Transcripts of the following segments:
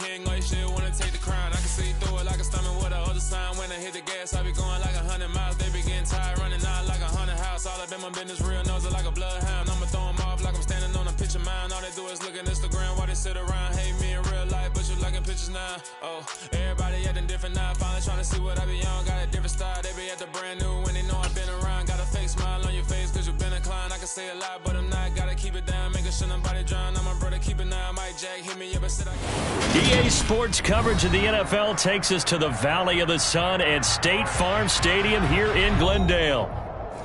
king, like shit, wanna take the crown. I can see through it like a stomach with a other sign. When I hit the gas, I be going like 100 miles. They be getting tired, running out like 100 house. All up in my business, real nose it like a bloodhound. I'ma throw them off like I'm standing on a picture mound. All they do is look at Instagram while they sit around. Hate me in real life, but you liking pictures now. Oh, everybody acting different now. Finally trying to see what I be on. Got a different style, they be at the brand new when they know I've been around. Got a fake smile on your face cause you been inclined. I can say a lot, but I'm not. Gotta keep it down, making sure nobody drown. I'm my brother, keep it now. Mike Jack hit me up and said EA Sports coverage of the NFL takes us to the Valley of the Sun at State Farm Stadium here in Glendale.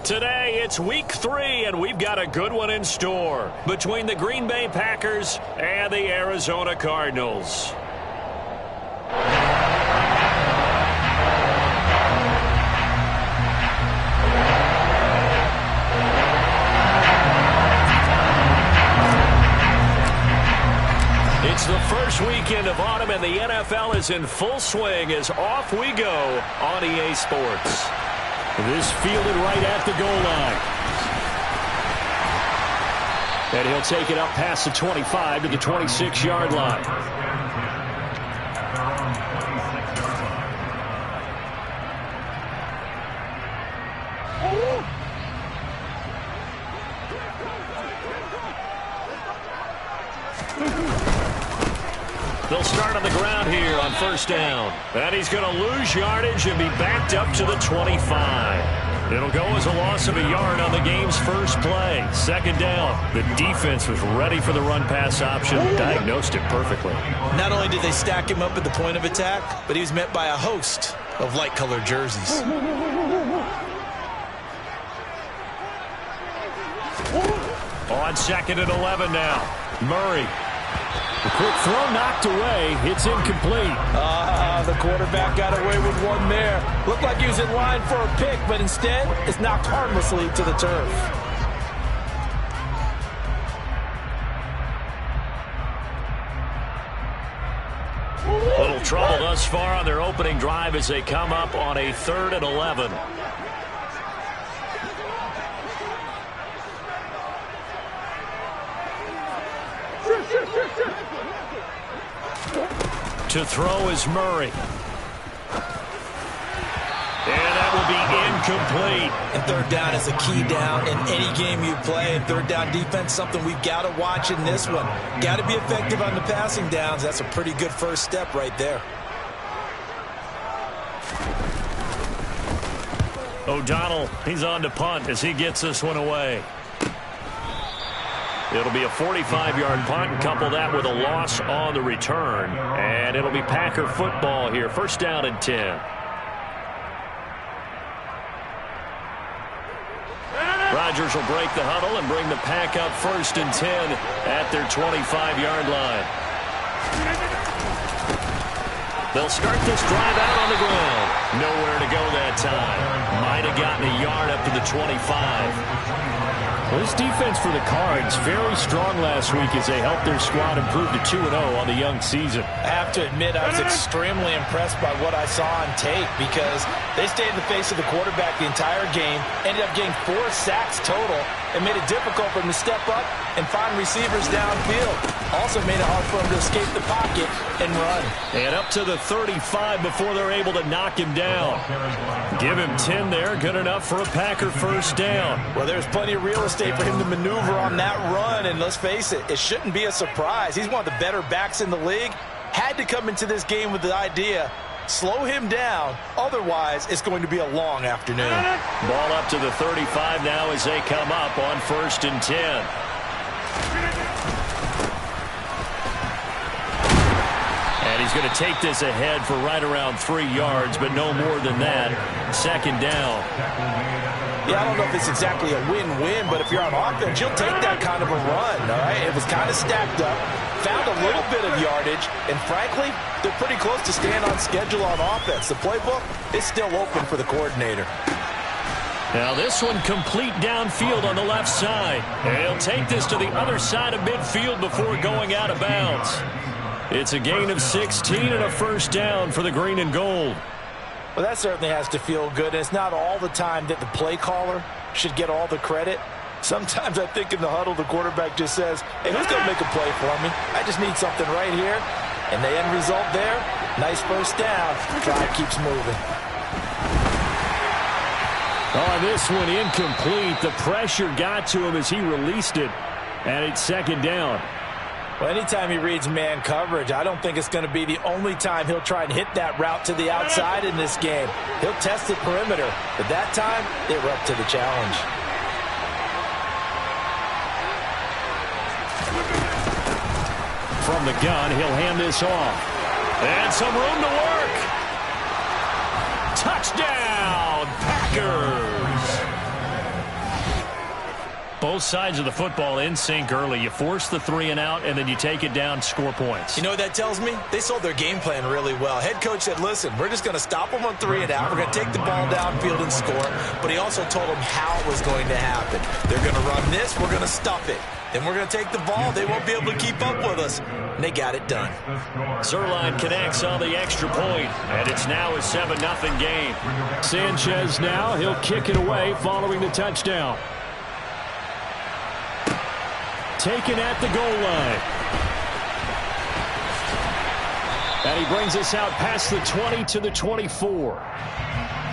Today, it's week 3, and we've got a good one in store between the Green Bay Packers and the Arizona Cardinals. It's the first weekend of autumn, and the NFL is in full swing as off we go on EA Sports. This fielded right at the goal line. And he'll take it up past the 25 to the 26-yard line. They'll start on the ground here on first down. And he's going to lose yardage and be backed up to the 25. It'll go as a loss of a yard on the game's first play. Second down. The defense was ready for the run-pass option. Diagnosed it perfectly. Not only did they stack him up at the point of attack, but he was met by a host of light-colored jerseys. On second and 11 now. Murray. The quick throw knocked away. It's incomplete. The quarterback got away with one there. Looked like he was in line for a pick, but instead it's knocked harmlessly to the turf. Little trouble thus far on their opening drive as they come up on a 3rd and 11. To throw is Murray. And that will be incomplete. And third down is a key down in any game you play. And third down defense, something we've got to watch in this one. Got to be effective on the passing downs. That's a pretty good first step right there. O'Donnell, he's on to punt as he gets this one away. It'll be a 45-yard punt, and couple that with a loss on the return. And it'll be Packer football here. First down and 10. Rodgers will break the huddle and bring the Pack up first and 10 at their 25-yard line. They'll start this drive out on the ground. Nowhere to go that time. Might have gotten a yard up to the 25. Well, this defense for the Cards, very strong last week as they helped their squad improve to 2-0 on the young season. I have to admit, I was extremely impressed by what I saw on tape because they stayed in the face of the quarterback the entire game, ended up getting 4 sacks total, and made it difficult for him to step up and find receivers downfield. Also made it hard for him to escape the pocket and run. And up to the 35 before they're able to knock him down. Give him 10 there, good enough for a Packer first down. Well, there's plenty of real estate for him to maneuver on that run, and let's face it, it shouldn't be a surprise. He's one of the better backs in the league. Had to come into this game with the idea, slow him down, otherwise it's going to be a long afternoon. Ball up to the 35 now as they come up on first and 10. And he's going to take this ahead for right around 3 yards, but no more than that. Second down. Yeah, I don't know if it's exactly a win-win, but if you're on offense, you'll take that kind of a run, all right? It was kind of stacked up, found a little bit of yardage, and frankly, they're pretty close to staying on schedule on offense. The playbook is still open for the coordinator. Now this one complete downfield on the left side. And he'll take this to the other side of midfield before going out of bounds. It's a gain of 16 and a first down for the green and gold. Well, that certainly has to feel good. And it's not all the time that the play caller should get all the credit. Sometimes I think in the huddle, the quarterback just says, hey, who's going to make a play for me? I just need something right here. And the end result there, nice first down. Drive keeps moving. Oh, this one incomplete. The pressure got to him as he released it, and it's second down. Well, anytime he reads man coverage, I don't think it's going to be the only time he'll try and hit that route to the outside in this game. He'll test the perimeter, but that time, they were up to the challenge. From the gun, he'll hand this off. And some room to work. Touchdown, Packers. Both sides of the football in sync early. You force the 3 and out, and then you take it down, score points. You know what that tells me? They sold their game plan really well. Head coach said, listen, we're just going to stop them on 3 and out. We're going to take the ball downfield and score. But he also told them how it was going to happen. They're going to run this. We're going to stuff it. Then we're going to take the ball. They won't be able to keep up with us. And they got it done. Zerline connects on the extra point, and it's now a 7-0 game. Sanchez now, he'll kick it away following the touchdown. Taken at the goal line. And he brings us out past the 20 to the 24.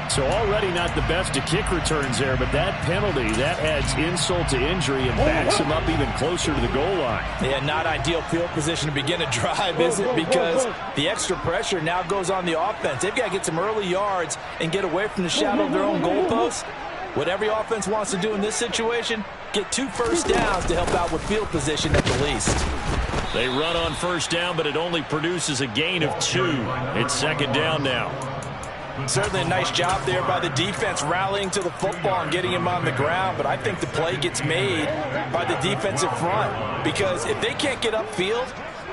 So already not the best of kick returns there, but that penalty, that adds insult to injury and backs him up even closer to the goal line. Yeah, not ideal field position to begin a drive, is it? Because the extra pressure now goes on the offense. They've got to get some early yards and get away from the shadow of their own goalposts. What every offense wants to do in this situation, get 2 first downs to help out with field position at the least. They run on first down, but it only produces a gain of 2. It's second down now. Certainly a nice job there by the defense rallying to the football and getting him on the ground, but I think the play gets made by the defensive front because if they can't get upfield,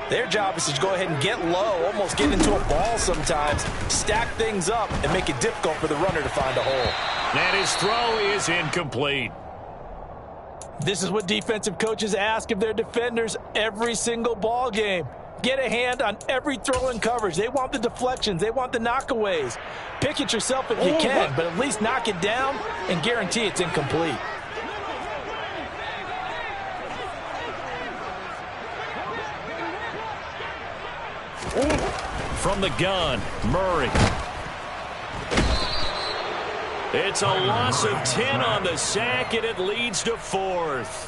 their job is to go ahead and get low, almost get into a ball sometimes, stack things up, and make it difficult for the runner to find a hole. And his throw is incomplete. This is what defensive coaches ask of their defenders every single ball game. Get a hand on every throw in coverage. They want the deflections. They want the knockaways. Pick it yourself if you can, but at least knock it down and guarantee it's incomplete. From the gun, Murray. It's a loss of 10 on the sack, and it leads to 4th.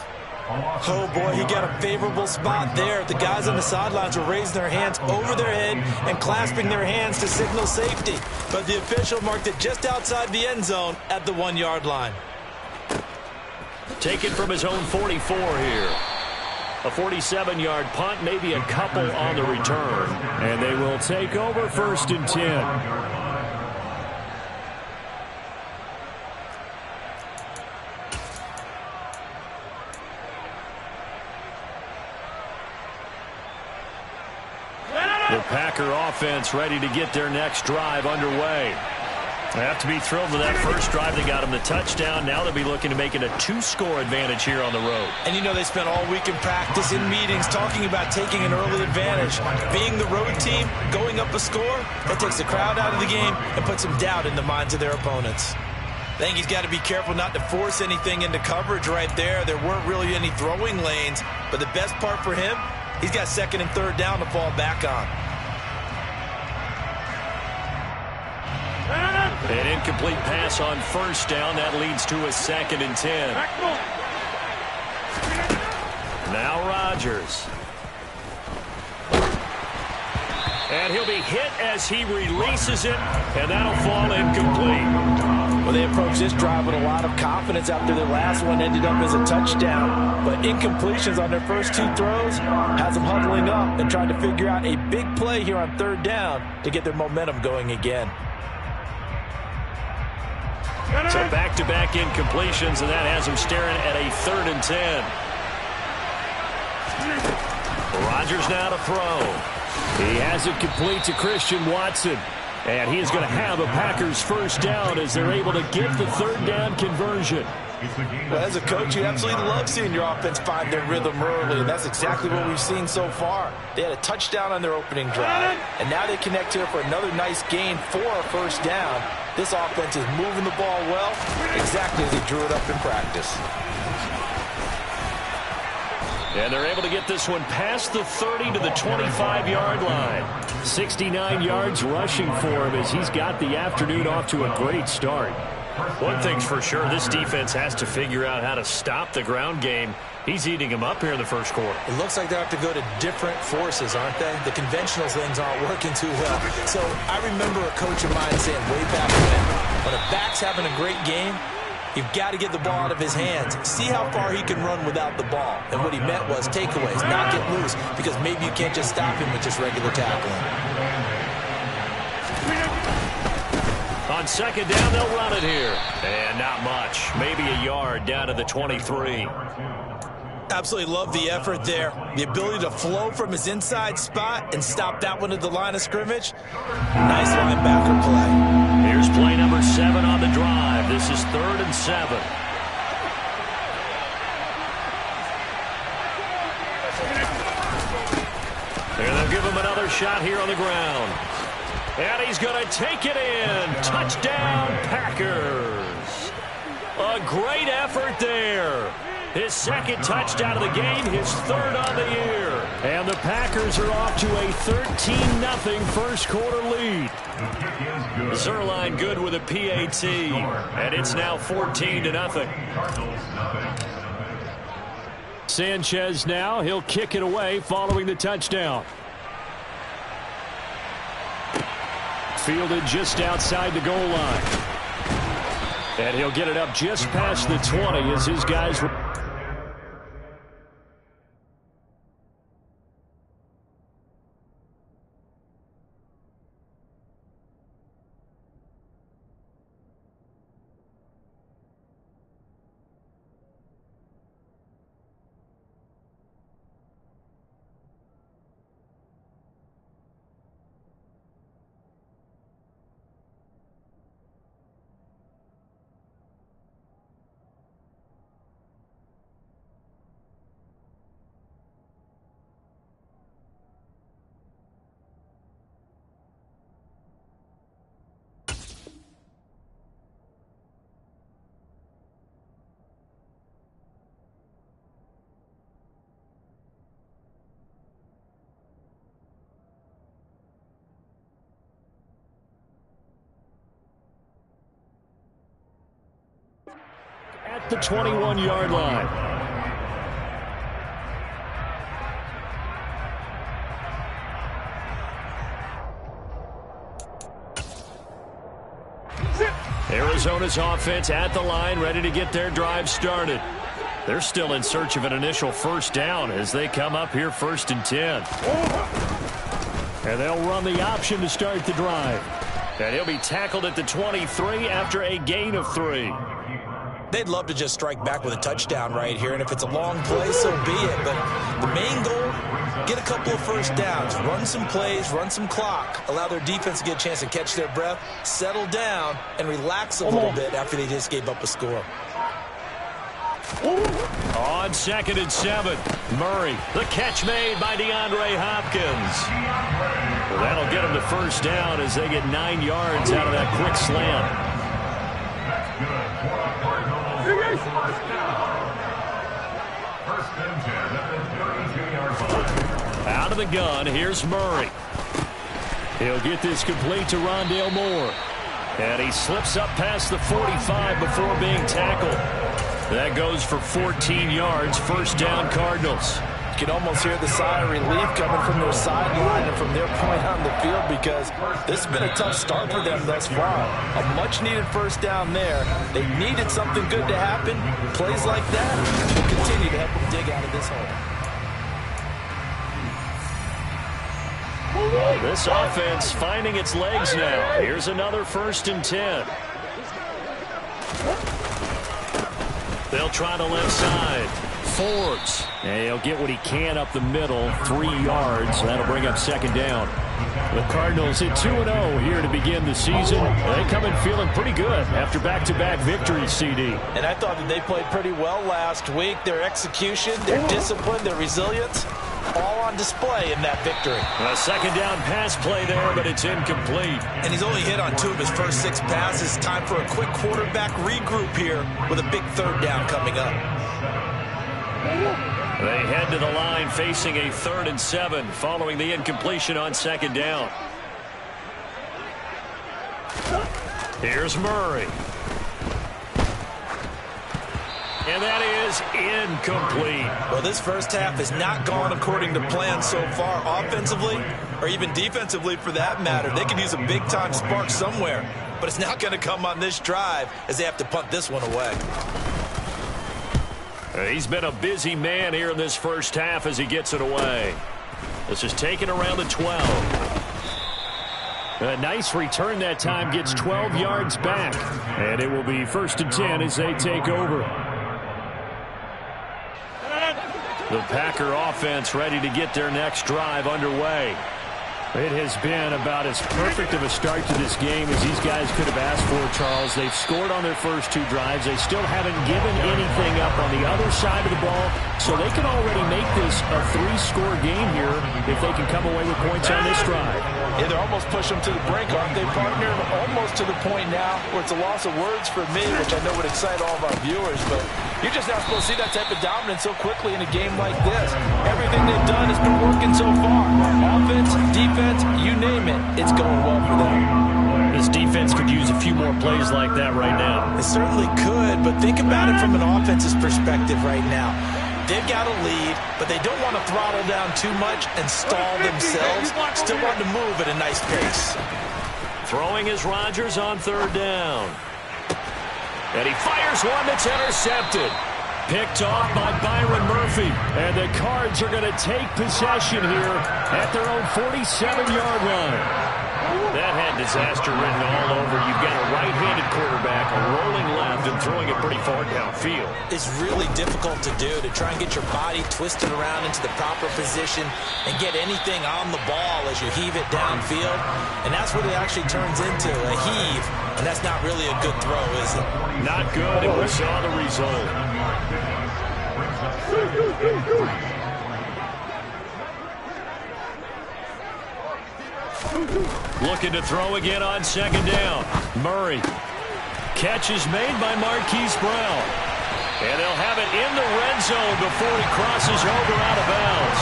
Oh, boy, he got a favorable spot there. The guys on the sidelines were raising their hands over their head and clasping their hands to signal safety. But the official marked it just outside the end zone at the 1-yard line. Taken from his own 44 here. A 47-yard punt, maybe a couple on the return. And they will take over 1st and 10. The Packer offense ready to get their next drive underway. They have to be thrilled with that first drive. They got them the touchdown. Now they'll be looking to make it a 2-score advantage here on the road. And you know they spent all week in practice, in meetings, talking about taking an early advantage. Being the road team, going up a score, that takes the crowd out of the game and puts some doubt in the minds of their opponents. I think he's got to be careful not to force anything into coverage right there. There weren't really any throwing lanes, but the best part for him, he's got 2nd and 3rd down to fall back on. An incomplete pass on first down. That leads to a 2nd and 10. Now Rodgers. And he'll be hit as he releases it, and that'll fall incomplete. Well, they approached this drive with a lot of confidence after their last one ended up as a touchdown. But incompletions on their first 2 throws has them huddling up and trying to figure out a big play here on 3rd down to get their momentum going again. So back-to-back incompletions, and that has them staring at a 3rd and 10. Rodgers now to throw. He has it complete to Christian Watson. And he is going to have a Packers first down as they're able to get the 3rd down conversion. Well, as a coach, you absolutely love seeing your offense find their rhythm early, and that's exactly what we've seen so far. They had a touchdown on their opening drive, and now they connect here for another nice gain for a first down. This offense is moving the ball well, exactly as they drew it up in practice. And they're able to get this one past the 30 to the 25-yard line. 69 yards rushing for him as he's got the afternoon off to a great start. One thing's for sure, this defense has to figure out how to stop the ground game. He's eating him up here in the first quarter. It looks like they have to go to different forces, aren't they? The conventional things aren't working too well. So I remember a coach of mine saying way back when a back's having a great game, you've got to get the ball out of his hands. See how far he can run without the ball. And what he meant was takeaways, not get loose, because maybe you can't just stop him with just regular tackling. On second down, they'll run it here. And not much. Maybe a yard down to the 23. Absolutely love the effort there. The ability to flow from his inside spot and stop that one at the line of scrimmage. Nice linebacker play. Here's play number 7 on the drive. This is 3rd and 7. And they'll give him another shot here on the ground. And he's going to take it in. Touchdown, Packers. A great effort there. His second touchdown of the game, his 3rd on the year. And the Packers are off to a 13-0 first quarter lead. Zerline good with a PAT. And it's now 14-0. Sanchez now, he'll kick it away following the touchdown. Fielded just outside the goal line. And he'll get it up just past the 20 as his guys... at the 21-yard line. Arizona's offense at the line, ready to get their drive started. They're still in search of an initial first down as they come up here 1st and 10. And they'll run the option to start the drive. And he'll be tackled at the 23 after a gain of 3. They'd love to just strike back with a touchdown right here, and if it's a long play, so be it. But the main goal, get a couple of first downs, run some plays, run some clock, allow their defense to get a chance to catch their breath, settle down, and relax a little bit after they just gave up a score. On 2nd and 7, Murray, the catch made by DeAndre Hopkins. Well, that'll get them the first down as they get 9 yards out of that quick slant. Out of the gun, here's Murray. He'll get this complete to Rondale Moore. And he slips up past the 45 before being tackled. That goes for 14 yards, first down Cardinals. You can almost hear the sigh of relief coming from their sideline and from their point on the field because this has been a tough start for them thus far. A much-needed first down there. They needed something good to happen. Plays like that will continue to help them dig out of this hole. This offense finding its legs now. Here's another 1st and 10. They'll try the left side. Forbes. And he'll get what he can up the middle. 3 yards. That'll bring up 2nd down. The Cardinals hit 2-0 here to begin the season. They come in feeling pretty good after back-to-back victories, CD. And I thought that they played pretty well last week. Their execution, their discipline, their resilience, all on display in that victory. A 2nd down pass play there, but it's incomplete. And he's only hit on 2 of his first 6 passes. Time for a quick quarterback regroup here with a big 3rd down coming up. They head to the line facing a 3rd and 7 following the incompletion on 2nd down. Here's Murray. And that is incomplete. Well, this first half has not gone according to plan so far offensively or even defensively for that matter. They could use a big-time spark somewhere, but it's not going to come on this drive as they have to punt this one away. He's been a busy man here in this first half as he gets it away. This is taken around the 12. A nice return that time, gets 12 yards back. And it will be 1st and 10 as they take over. The Packer offense ready to get their next drive underway. It has been about as perfect of a start to this game as these guys could have asked for, Charles. They've scored on their first 2 drives. They still haven't given anything up on the other side of the ball, so they can already make this a 3-score game here if they can come away with points on this drive. Yeah, they're almost pushing them to the brink, aren't they, partner? Almost to the point now where it's a loss of words for me, which I know would excite all of our viewers, but you're just not supposed to see that type of dominance so quickly in a game like this. Everything they've done has been working so far. Offense, defense, you name it, it's going well for them. This defense could use a few more plays like that right now. It certainly could, but think about it from an offense's perspective right now. They've got a lead, but they don't want to throttle down too much and stall themselves. Still want to move at a nice pace. Throwing is Rodgers on 3rd down. And he fires one that's intercepted. Picked off by Byron Murphy. And the Cards are going to take possession here at their own 47-yard line. That had disaster written all over. You've got a right-handed quarterback, a rolling left, and throwing it pretty far downfield. It's really difficult to do, to try and get your body twisted around into the proper position and get anything on the ball as you heave it downfield. And that's what it actually turns into, a heave. And that's not really a good throw, is it? Not good, and we saw the result. Looking to throw again on 2nd down. Murray. Catch is made by Marquise Brown. And they'll have it in the red zone before he crosses over out of bounds.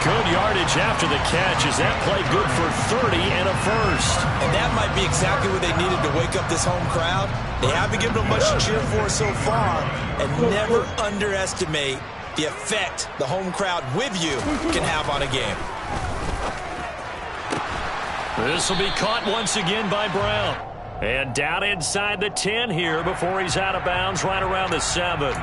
Good yardage after the catch as that play good for 30 and a first. And that might be exactly what they needed to wake up this home crowd. They haven't given them much to cheer for so far. And never underestimate the effect the home crowd with you can have on a game. This will be caught once again by Brown. And down inside the 10 here before he's out of bounds right around the 7.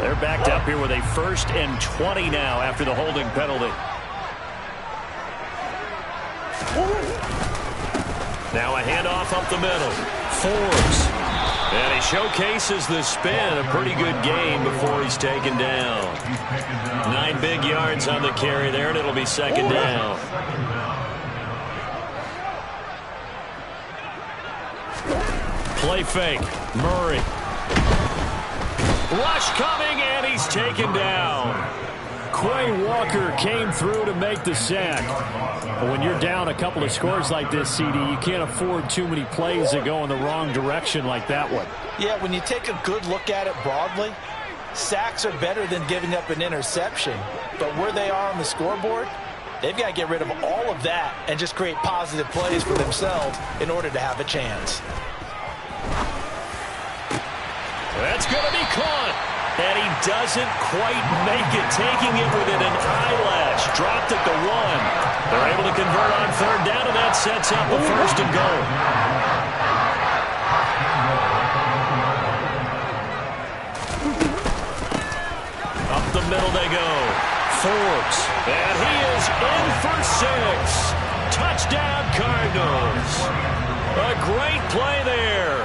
They're backed up here with a 1st and 20 now after the holding penalty. Now a handoff up the middle. Forbes. And he showcases the spin. A pretty good game before he's taken down. 9 big yards on the carry there, and it'll be 2nd down. Play fake. Murray. Rush coming, and he's taken down. Quay Walker came through to make the sack. But when you're down a couple of scores like this, CD, you can't afford too many plays that go in the wrong direction like that one. Yeah, when you take a good look at it broadly, sacks are better than giving up an interception. But where they are on the scoreboard, they've got to get rid of all of that and just create positive plays for themselves in order to have a chance. That's going to be caught. And he doesn't quite make it, taking it within an eyelash. Dropped at the 1. They're able to convert on 3rd down, and that sets up a 1st and goal. Up the middle they go. Forbes. And he is in for 6. Touchdown, Cardinals. A great play there.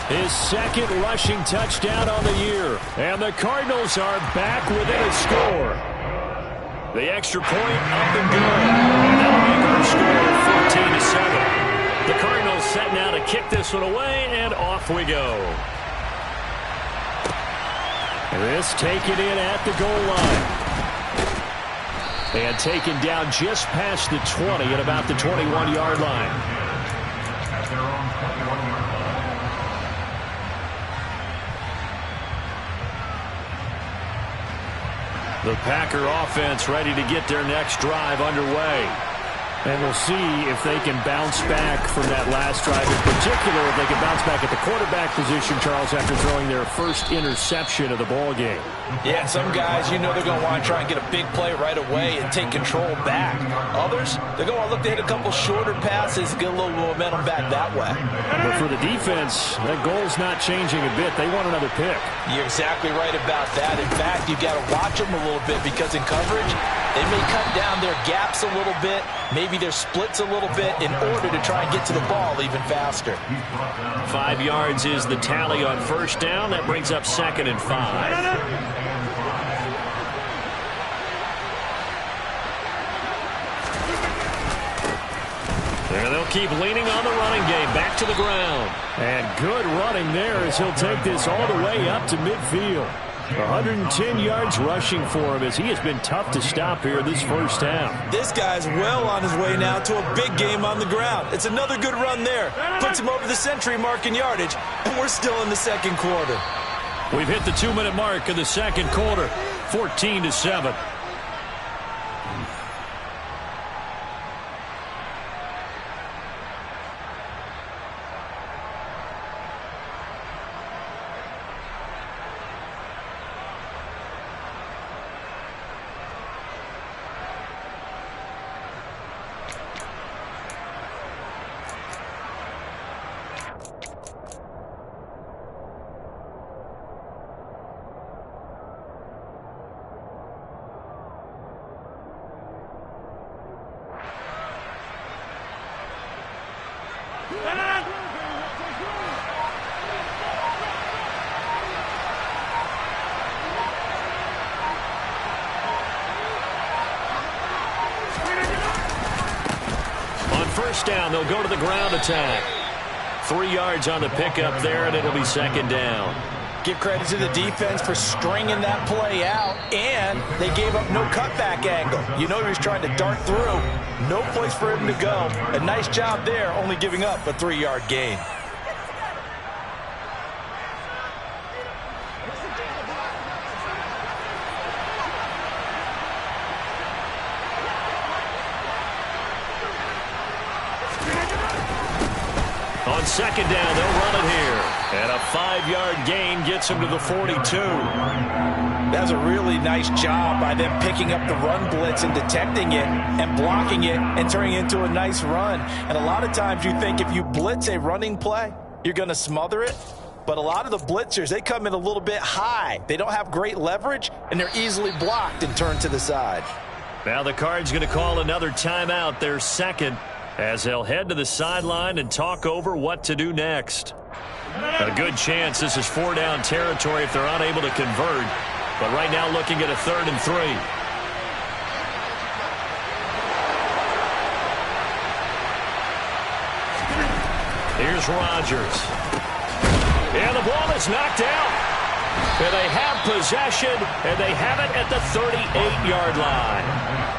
His 2nd rushing touchdown on the year. And the Cardinals are back within a score. The extra point up and good. And that'll make our score 14-7. The Cardinals set now to kick this one away, and off we go. This taken in at the goal line. And taken down just past the 20 at about the 21-yard line. The Packer offense ready to get their next drive underway. And we'll see if they can bounce back from that last drive. In particular, if they can bounce back at the quarterback position, Charles, after throwing their first interception of the ball game. Yeah, some guys, you know they're going to want to try and get a big play right away and take control back. Others, they're going to want to look to hit a couple shorter passes, get a little momentum back that way. But for the defense, that goal's not changing a bit. They want another pick. You're exactly right about that. In fact, you've got to watch them a little bit because in coverage, they may cut down their gaps a little bit, maybe their splits a little bit in order to try and get to the ball even faster. 5 yards is the tally on first down. That brings up 2nd and 5. And they'll keep leaning on the running game. Back to the ground. And good running there as he'll take this all the way up to midfield. 110 yards rushing for him as he has been tough to stop here this first half. This guy's well on his way now to a big game on the ground. It's another good run there. Puts him over the century mark in yardage, and we're still in the second quarter. We've hit the 2-minute mark in the second quarter. 14-7. First down, they'll go to the ground attack. 3 yards on the pickup there, and it'll be 2nd down. Give credit to the defense for stringing that play out, and they gave up no cutback angle. You know he was trying to dart through. No place for him to go. A nice job there, only giving up a 3-yard gain. On 2nd down, they'll run it here. And a 5-yard gain gets him to the 42. That's a really nice job by them picking up the run blitz and detecting it and blocking it and turning it into a nice run. And a lot of times you think if you blitz a running play, you're going to smother it. But a lot of the blitzers, they come in a little bit high. They don't have great leverage, and they're easily blocked and turned to the side. Now the Cards going to call another timeout, their second, as they'll head to the sideline and talk over what to do next. A good chance this is 4-down territory if they're unable to convert. But right now looking at a 3rd and 3. Here's Rodgers. And the ball is knocked out. And they have possession, and they have it at the 38-yard line.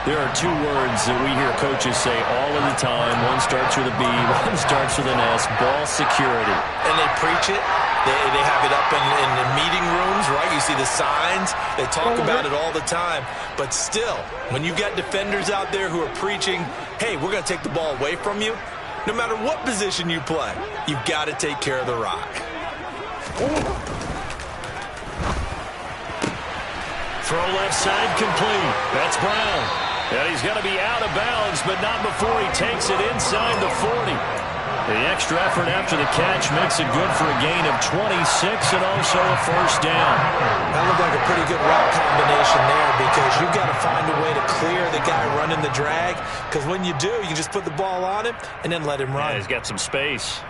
There are 2 words that we hear coaches say all of the time. One starts with a B, one starts with an S, ball security. And they preach it. They have it up in the meeting rooms, right? You see the signs. They talk about it all the time. But still, when you've got defenders out there who are preaching, hey, we're going to take the ball away from you, no matter what position you play, you've got to take care of the rock. Throw left side complete. That's Brown. And he's going to be out of bounds, but not before he takes it inside the 40. The extra effort after the catch makes it good for a gain of 26 and also a first down. That looked like a pretty good route combination there because you've got to find a way to clear the guy running the drag, because when you do, you just put the ball on him and then let him run. Yeah, he's got some space.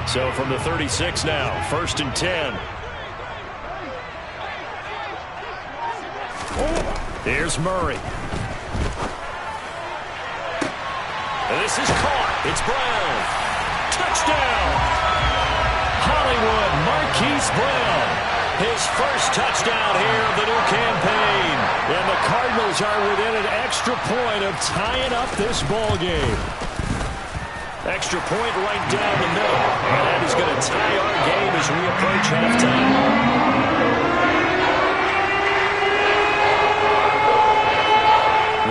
So from the 36 now, 1st and 10. Here's Murray. And this is caught. It's Brown. Touchdown. Hollywood Marquise Brown. His first touchdown here of the new campaign. And the Cardinals are within an extra point of tying up this ball game. Extra point right down the middle. And that is going to tie our game as we approach halftime.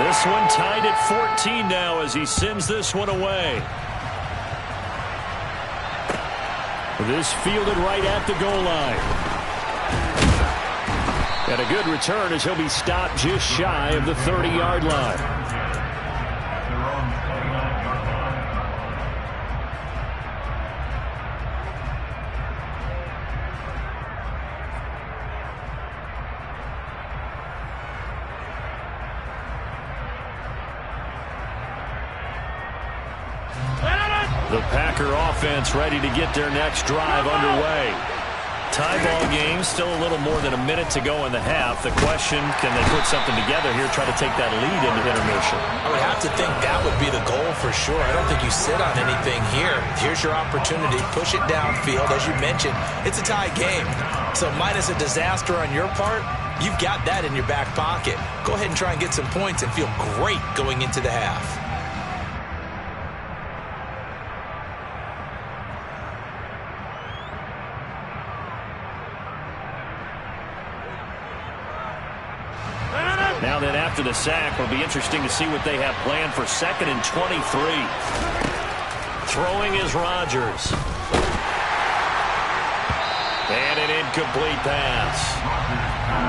This one tied at 14 now as he sends this one away. This fielded right at the goal line. And a good return as he'll be stopped just shy of the 30-yard line. The Packer offense ready to get their next drive underway. Tie ball game, still a little more than a minute to go in the half. The question, can they put something together here, try to take that lead into intermission? I would have to think that would be the goal for sure. I don't think you sit on anything here. Here's your opportunity. Push it downfield. As you mentioned, it's a tie game. So minus a disaster on your part, you've got that in your back pocket. Go ahead and try and get some points and feel great going into the half. Now then, after the sack, it'll be interesting to see what they have planned for 2nd and 23. Throwing is Rodgers. And an incomplete pass.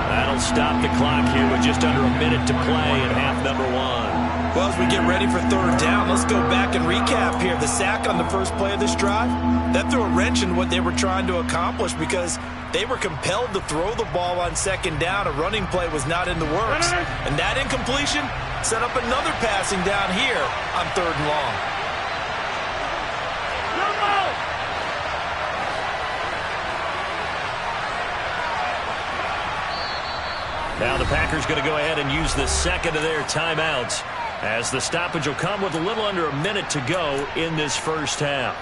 That'll stop the clock here with just under a minute to play in half number 1. Well, as we get ready for 3rd down, let's go back and recap here. The sack on the first play of this drive, that threw a wrench in what they were trying to accomplish because they were compelled to throw the ball on 2nd down. A running play was not in the works. And that incompletion set up another passing down here on 3rd and long. Now the Packers going to go ahead and use the second of their timeouts as the stoppage will come with a little under a minute to go in this first half.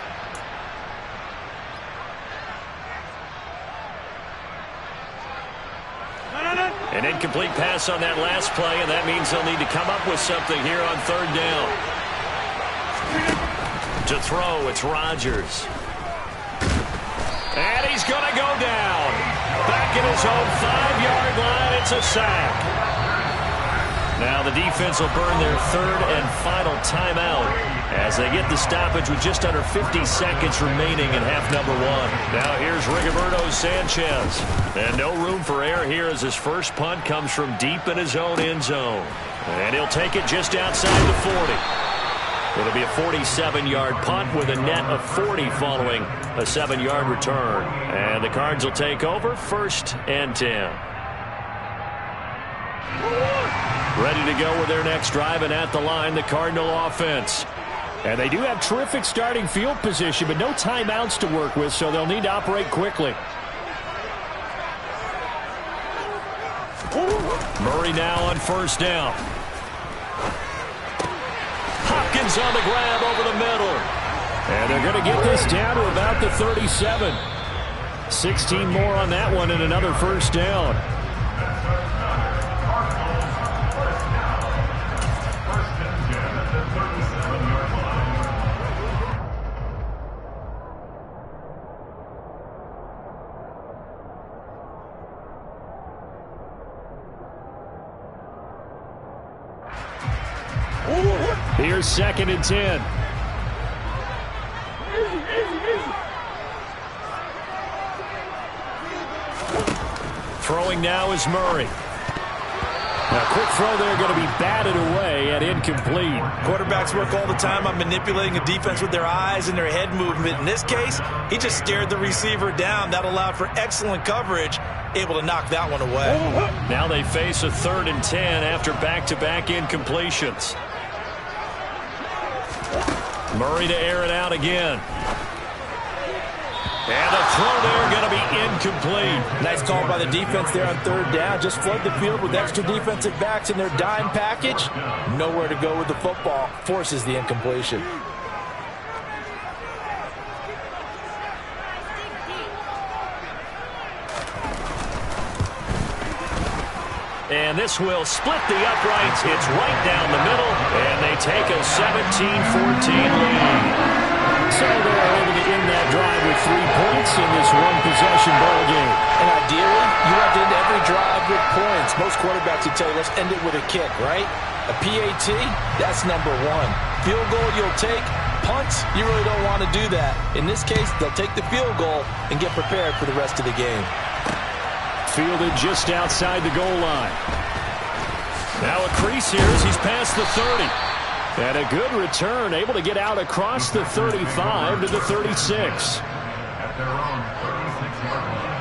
An incomplete pass on that last play, and that means they'll need to come up with something here on 3rd down. To throw, it's Rodgers. And he's going to go down. Back in his own 5-yard line, it's a sack. Now the defense will burn their 3rd and final timeout as they get the stoppage with just under 50 seconds remaining in half number 1. Now here's Rigoberto Sanchez. And no room for error here as his first punt comes from deep in his own end zone. And he'll take it just outside the 40. It'll be a 47-yard punt with a net of 40 following a 7-yard return. And the Cards will take over 1st and 10. Ready to go with their next drive, and at the line, the Cardinal offense. And they do have terrific starting field position, but no timeouts to work with, so they'll need to operate quickly. Murray now on 1st down. Hopkins on the grab over the middle. And they're going to get this down to about the 37. 16 more on that one and another 1st down. Here's 2nd and 10. Throwing now is Murray. A quick throw there going to be batted away and incomplete. Quarterbacks work all the time on manipulating a defense with their eyes and their head movement. In this case, he just stared the receiver down. That allowed for excellent coverage, able to knock that one away. Now they face a 3rd and 10 after back-to-back incompletions. Murray to air it out again. And the throw there going to be incomplete. Nice call by the defense there on 3rd down. Just flood the field with extra defensive backs in their dime package. Nowhere to go with the football. Forces the incompletion. And this will split the uprights. It's right down the middle. And they take a 17-14 lead. So they're able to end that drive with 3 points in this one-possession ball game. And ideally, you want to end every drive with points. Most quarterbacks would tell you, let's end it with a kick, right? A PAT, that's number 1. Field goal you'll take. Punts, you really don't want to do that. In this case, they'll take the field goal and get prepared for the rest of the game. Fielded just outside the goal line. Now a crease here as he's past the 30. And a good return, able to get out across the 35 to the 36. At their own 36-yard line.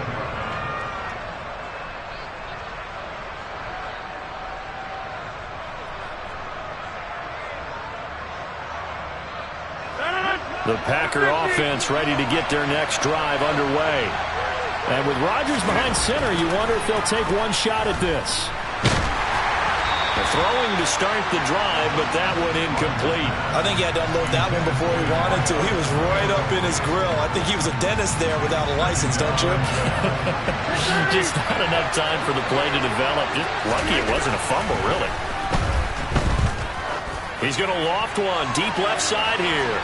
The Packer offense ready to get their next drive underway. And with Rodgers behind center, you wonder if they'll take one shot at this. They're throwing to start the drive, but that one incomplete. I think he had to unload that one before he wanted to. He was right up in his grill. I think he was a dentist there without a license, don't you? Just not enough time for the play to develop. Just lucky it wasn't a fumble, really. He's going to loft one deep left side here.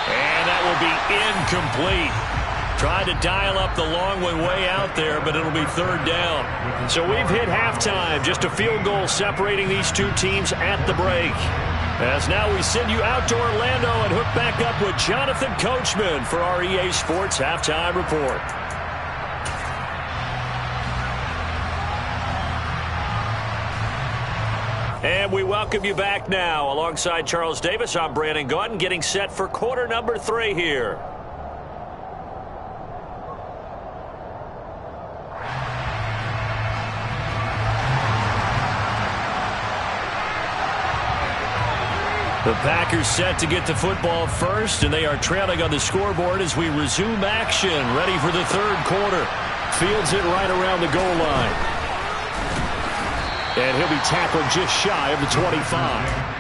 And that will be incomplete. Tried to dial up the long one way out there, but it'll be third down. So we've hit halftime. Just a field goal separating these two teams at the break. As now we send you out to Orlando and hook back up with Jonathan Coachman for our EA Sports Halftime Report. And we welcome you back now. Alongside Charles Davis, I'm Brandon Gaudin, getting set for quarter number 3 here. The Packers set to get the football first, and they are trailing on the scoreboard as we resume action, ready for the third quarter. Fields it right around the goal line. And he'll be tackled just shy of the 25.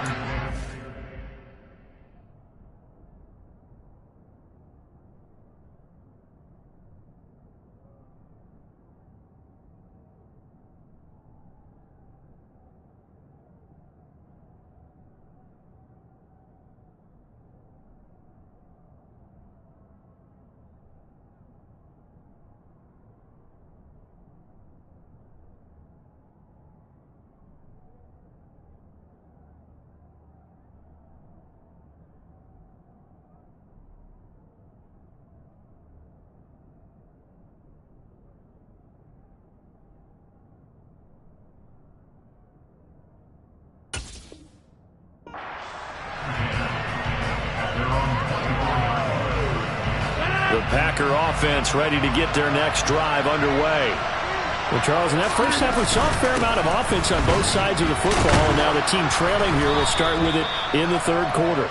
The Packer offense ready to get their next drive underway. Well, Charles, in that first half, we saw a fair amount of offense on both sides of the football, and now the team trailing here will start with it in the third quarter.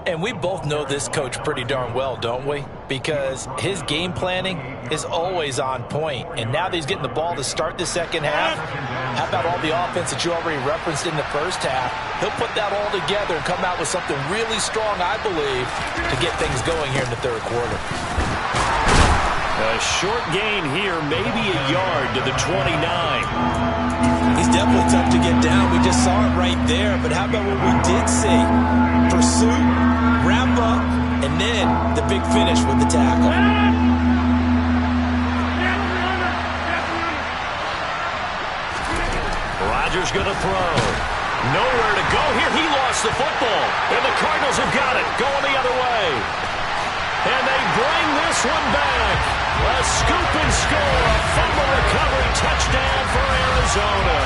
And we both know this coach pretty darn well, don't we? Because his game planning is always on point. And now that he's getting the ball to start the second half, how about all the offense that you already referenced in the first half? He'll put that all together and come out with something really strong, I believe, to get things going here in the third quarter. A short gain here, maybe a yard to the 29. He's definitely tough to get down. We just saw it right there. But how about what we did see? Pursuit, wrap up, and then the big finish with the tackle. Rodgers going to throw. Nowhere to go here. He lost the football. And the Cardinals have got it. Going the other way. And they bring this one back. A scoop and score. A fumble recovery touchdown for Arizona.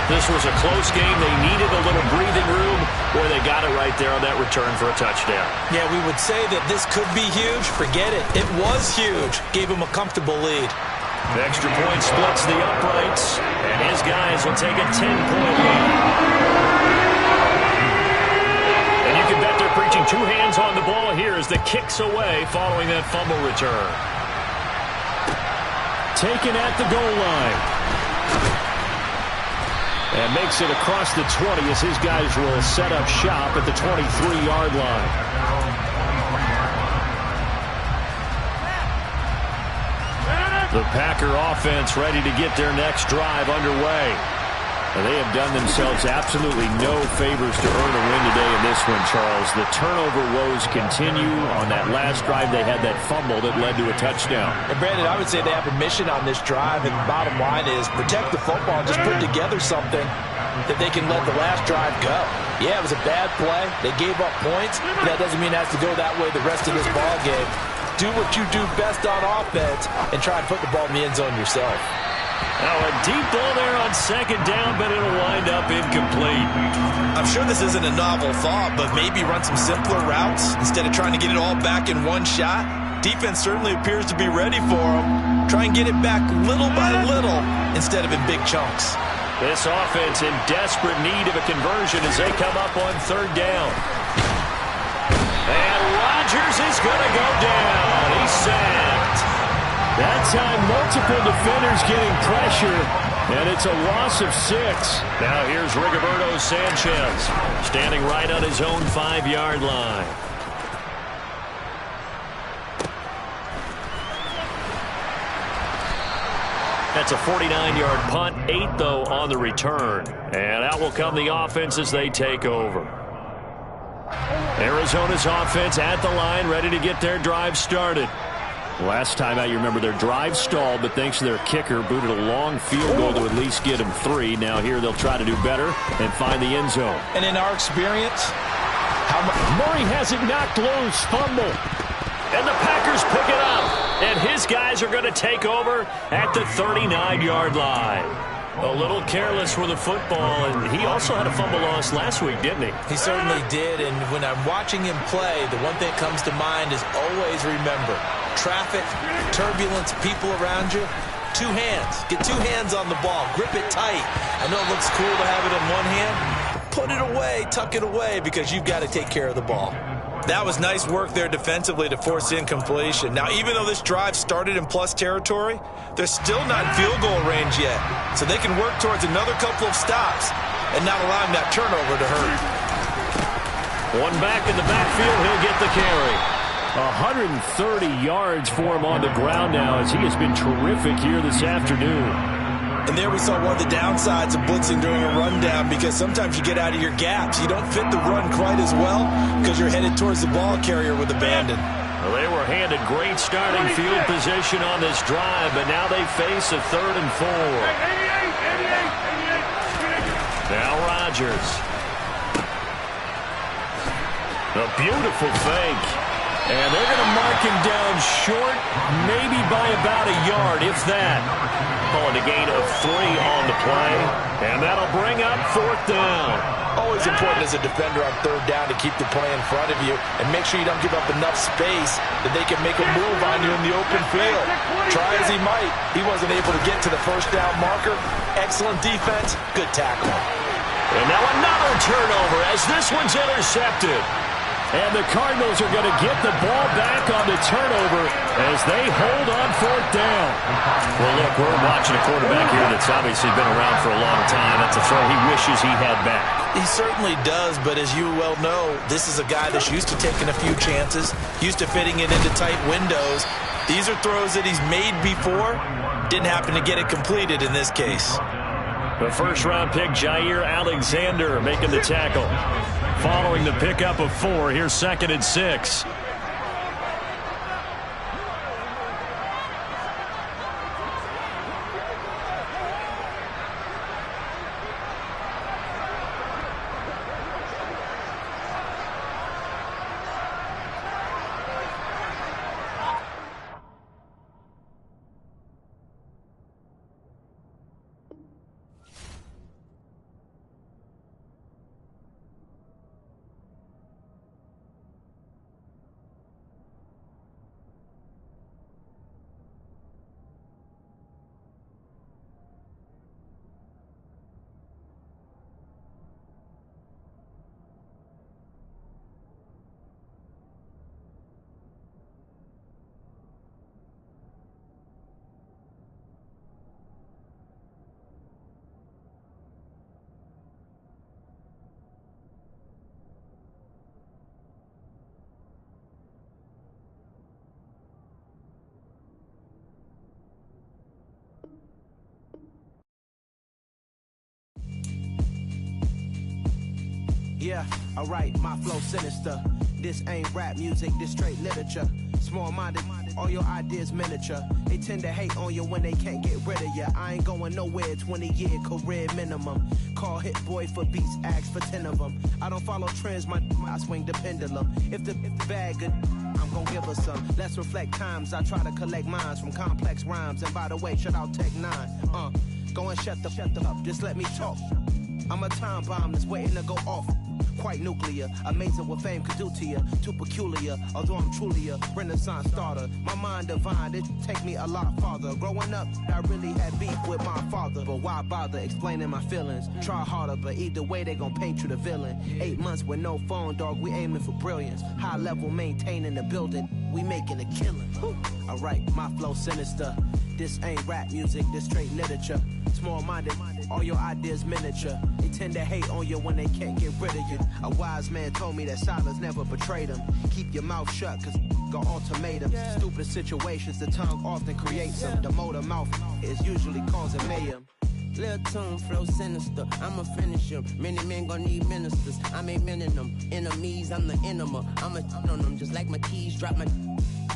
This was a close game. They needed a little breathing room. Boy, they got it right there on that return for a touchdown. Yeah, we would say that this could be huge. Forget it. It was huge. Gave him a comfortable lead. The extra point splits the uprights, and his guys will take a 10-point lead. And you can bet they're preaching two hands on the ball here as the kick's away following that fumble return. Taken at the goal line. And makes it across the 20 as his guys will set up shop at the 23-yard line. The Packer offense ready to get their next drive underway. And they have done themselves absolutely no favors to earn a win today in this one, Charles. The turnover woes continue. On that last drive, they had that fumble that led to a touchdown. And Brandon, I would say they have a mission on this drive, and the bottom line is protect the football, just put together something that they can let the last drive go. Yeah, it was a bad play. They gave up points, but that doesn't mean it has to go that way the rest of this ball game. Do what you do best on offense and try and put the ball in the end zone yourself. Now a deep ball there on second down, but it'll wind up incomplete. I'm sure this isn't a novel thought, but maybe run some simpler routes instead of trying to get it all back in one shot. Defense certainly appears to be ready for them. Try and get it back little by little instead of in big chunks. This offense in desperate need of a conversion as they come up on third down. And Rodgers is going to go down. He's sacked. That time, multiple defenders getting pressure, and it's a loss of 6. Now here's Rigoberto Sanchez, standing right on his own 5-yard line. That's a 49-yard punt, 8, though, on the return. And out will come the offense as they take over. Arizona's offense at the line, ready to get their drive started. Last time out, you remember their drive stalled, but thanks to their kicker, booted a long field goal to at least get them 3. Now here they'll try to do better and find the end zone. And in our experience, Murray has it knocked loose, fumble. And the Packers pick it up. And his guys are going to take over at the 39-yard line. A little careless with the football, and he also had a fumble loss last week, didn't he? He certainly did, and when I'm watching him play, the one thing that comes to mind is always remember, traffic, turbulence, people around you, 2 hands. Get 2 hands on the ball. Grip it tight. I know it looks cool to have it in one hand. Put it away, tuck it away, because you've got to take care of the ball. That was nice work there defensively to force incompletion. Now, even though this drive started in plus territory, they're still not in field goal range yet. So they can work towards another couple of stops and not allowing that turnover to hurt. One back in the backfield, he'll get the carry. 130 yards for him on the ground now as he has been terrific here this afternoon. And there we saw one of the downsides of blitzing during a rundown, because sometimes you get out of your gaps. You don't fit the run quite as well because you're headed towards the ball carrier with abandon. Well, they were handed great starting field position on this drive, but now they face a 3rd and 4. Now Rodgers. A beautiful fake. And they're going to mark him down short, maybe by about a yard, if that. Calling a gain of 3 on the play. And that'll bring up 4th down. Always important as a defender on 3rd down to keep the play in front of you and make sure you don't give up enough space that they can make a move on you in the open field. Try as he might, he wasn't able to get to the 1st down marker. Excellent defense, good tackle. And now another turnover as this one's intercepted. And the Cardinals are going to get the ball back on the turnover as they hold on 4th down. Well, look, we're watching a quarterback here that's obviously been around for a long time. That's a throw he wishes he had back. He certainly does, but as you well know, this is a guy that's used to taking a few chances, used to fitting it into tight windows. These are throws that he's made before. Didn't happen to get it completed in this case. The 1st-round pick, Jair Alexander, making the tackle. Following the pickup of 4, here's 2nd and 6. Yeah, alright, my flow sinister. This ain't rap music, this straight literature. Small-minded, all your ideas miniature. They tend to hate on you when they can't get rid of you. I ain't going nowhere, 20-year career minimum. Call Hit Boy for beats, ask for 10 of them. I don't follow trends, I swing the pendulum. If the bag good, I'm gon' give her some. Let's reflect times, I try to collect minds from complex rhymes. And by the way, shout out Tech 9. Go and shut the up, just let me talk. I'm a time bomb that's waiting to go off. Quite nuclear, amazing what fame could do to you. Too peculiar, although I'm truly a renaissance starter. My mind divine, it take me a lot farther. Growing up, I really had beef with my father. But why bother explaining my feelings? Try harder, but either way they gon' paint you the villain. 8 months with no phone, dog, we aiming for brilliance. High level maintaining the building, we making a killing. Alright, my flow sinister. This ain't rap music, this straight literature. Small-minded, all your ideas miniature. They tend to hate on you when they can't get rid of you. A wise man told me that silence never betrayed him. Keep your mouth shut, cause got ultimatums. Stupid situations, the tongue often creates them. The motor mouth is usually causing mayhem. Lil' tune, flow sinister, I'ma finish him. Many men gon' need ministers, I'm aiming them. Enemies, I'm the enema. I'ma on them just like my keys, drop my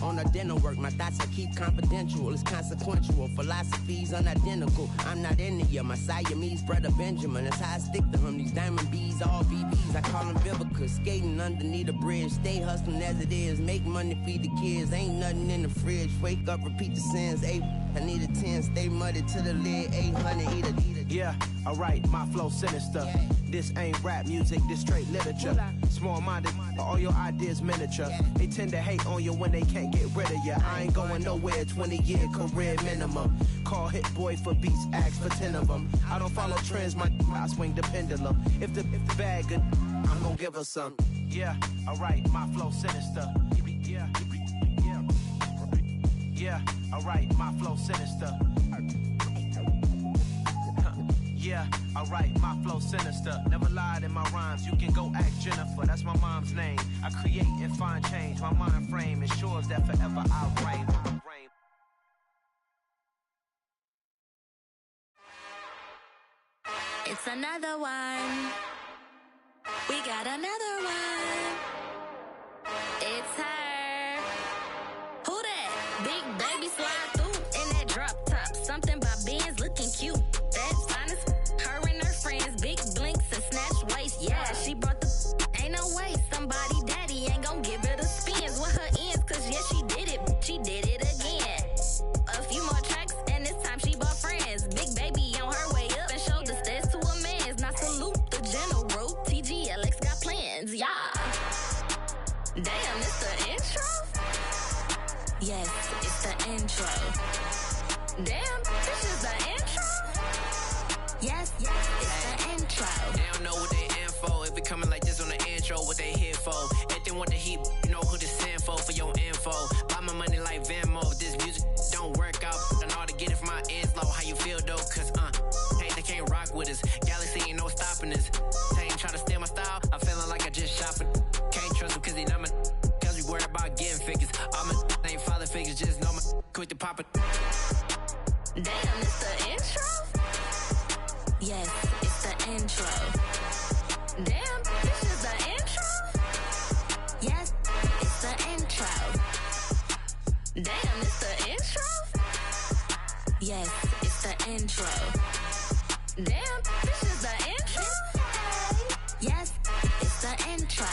on the dinner work. My thoughts I keep confidential, it's consequential. Philosophies unidentical, I'm not in the year. My Siamese brother Benjamin, that's how I stick to him. These diamond bees, all BBs, I call them Vivica. Skating underneath the bridge, stay hustling as it is. Make money, feed the kids, ain't nothing in the fridge. Wake up, repeat the sins, I need a 10, stay muddy to the lid, 800, eat it. Yeah, alright, my flow sinister. This ain't rap music, this straight literature. Small-minded, all your ideas miniature. They tend to hate on you when they can't get rid of you. I ain't going nowhere, 20-year career minimum. Call Hit Boy for beats, ask for 10 of them. I don't follow trends, I swing the pendulum. If the bag good, I'm gon' give her some. Yeah, alright, my flow sinister. Yeah, alright, my flow sinister. Yeah, alright, my flow sinister. Never lied in my rhymes, you can go ask Jennifer, that's my mom's name. I create and find change, my mind frame ensures that forever I'll reign. It's another one. We got another one. It's her. Who that? Big baby slide through in that drop top. Something by Benz looking cute. That's honest. Her and her friends, big blinks and snatch waist. Yeah, she brought the ain't no way. Somebody daddy ain't gon' give her the spins with her ends. Cause yeah, she did it. She did it again. A few more tracks and this time she bought friends. Big baby on her way up and showed the stairs to a man's. Now salute the general. TGLX got plans. Yeah. Damn, it's the intro? Yes, it's the intro. Damn, this is the intro? Yes, it's the intro. They don't know what they in for. If we coming like this on the intro, what they here for? If they want the heat, you know who to send for your info. Buy my money like Venmo. If this music don't work out, I know how to get it from my ends low. How you feel though? Cause hey, they can't rock with us. Galaxy ain't no stopping us. They ain't try to steal my style. I'm feeling like I just shot for. Can't trust them cause they not my. Cause we worried about getting figures. All my ain't father figures, just know my quick to pop it. Damn, it's the intro? Yes, it's the intro. Damn, this is the intro? Yes, it's the intro. Damn, it's the intro? Yes, it's the intro. Damn, this is the intro? Yes, it's the intro.